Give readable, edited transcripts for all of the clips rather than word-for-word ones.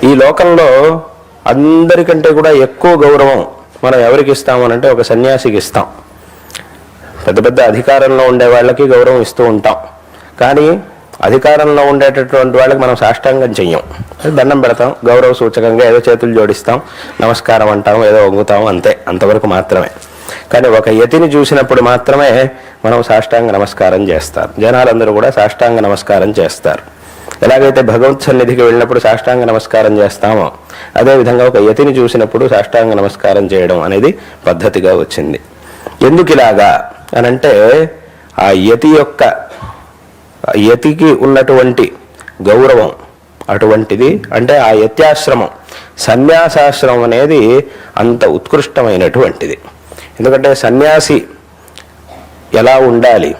ఈ లోకంలో అందరికంటే కూడా ఎక్కువ గౌరవం మనం ఎవరికి ఇస్తామనంటే ఒక సన్యాసికి ఇస్తాం. పెద్ద పెద్ద అధికారంలో ఉండే వాళ్ళకి గౌరవం ఇస్తూ ఉంటాం, కానీ అధికారంలో ఉండేటటువంటి వాళ్ళకి మనం సాష్టాంగం చెయ్యం. దండం పెడతాం, గౌరవ సూచకంగా ఏదో చేతులు జోడిస్తాం, నమస్కారం అంటాం, ఏదో వంగుతాం, అంతే, అంతవరకు మాత్రమే. కానీ ఒక యతిని చూసినప్పుడు మాత్రమే మనం సాష్టాంగ నమస్కారం చేస్తారు. జనాలందరూ కూడా సాష్టాంగ నమస్కారం చేస్తారు. ఎలాగైతే భగవత్ సన్నిధికి వెళ్ళినప్పుడు సాష్టాంగ నమస్కారం చేస్తామో అదేవిధంగా ఒక యతిని చూసినప్పుడు సాష్టాంగ నమస్కారం చేయడం అనేది పద్ధతిగా వచ్చింది. ఎందుకు ఇలాగా అనంటే ఆ యతికి ఉన్నటువంటి గౌరవం అటువంటిది. అంటే ఆ యత్యాశ్రమం, సన్యాసాశ్రమం అనేది అంత ఉత్కృష్టమైనటువంటిది. ఎందుకంటే సన్యాసి ఎలా ఉండాలి?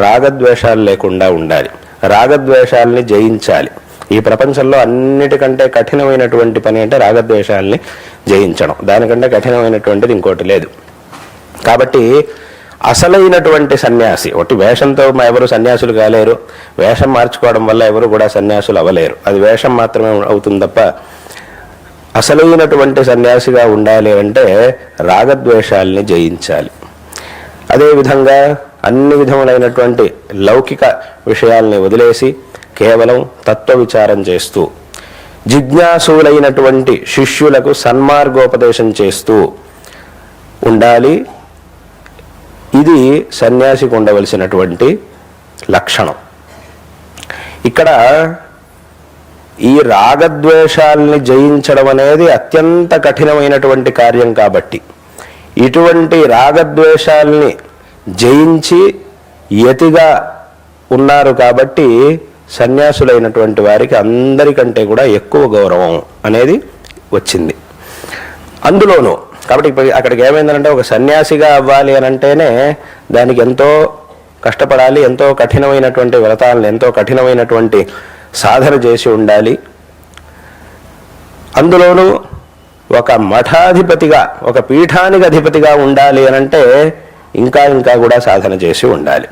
రాగద్వేషాలు లేకుండా ఉండాలి, రాగద్వేషాలని జయించాలి. ఈ ప్రపంచంలో అన్నిటికంటే కఠినమైనటువంటి పని అంటే రాగద్వేషాలని జయించడం. దానికంటే కఠినమైనటువంటిది ఇంకోటి లేదు. కాబట్టి అసలైనటువంటి సన్యాసి, ఒకటి వేషంతో ఎవరు సన్యాసులు కాలేరు, వేషం మార్చుకోవడం వల్ల ఎవరు కూడా సన్యాసులు అవ్వలేరు. అది వేషం మాత్రమే అవుతుంది తప్ప అసలైనటువంటి సన్యాసిగా ఉండాలి అంటే రాగద్వేషాలని జయించాలి. అదేవిధంగా అన్ని విధములైనటువంటి లౌకిక విషయాల్ని వదిలేసి కేవలం తత్వ విచారం చేస్తూ జిజ్ఞాసులైనటువంటి శిష్యులకు సన్మార్గోపదేశం చేస్తూ ఉండాలి. ఇది సన్యాసికి ఉండవలసినటువంటి లక్షణం. ఇక్కడ ఈ రాగద్వేషాలని జయించడం అనేది అత్యంత కఠినమైనటువంటి కార్యం. కాబట్టి ఇటువంటి రాగద్వేషాలని జయించి యతిగా ఉన్నారు కాబట్టి సన్యాసులైనటువంటి వారికి అందరికంటే కూడా ఎక్కువ గౌరవం అనేది వచ్చింది. అందులోనూ కాబట్టి ఇప్పుడు అక్కడికి ఏమైందంటే ఒక సన్యాసిగా అవ్వాలి అని అంటేనే దానికి ఎంతో కష్టపడాలి, ఎంతో కఠినమైనటువంటి వ్రతాలను, ఎంతో కఠినమైనటువంటి సాధన చేసి ఉండాలి. అందులోనూ ఒక మఠాధిపతిగా, ఒక పీఠానికి అధిపతిగా ఉండాలి అని అంటే ఇంకా కూడా సాధన చేసి ఉండాలి.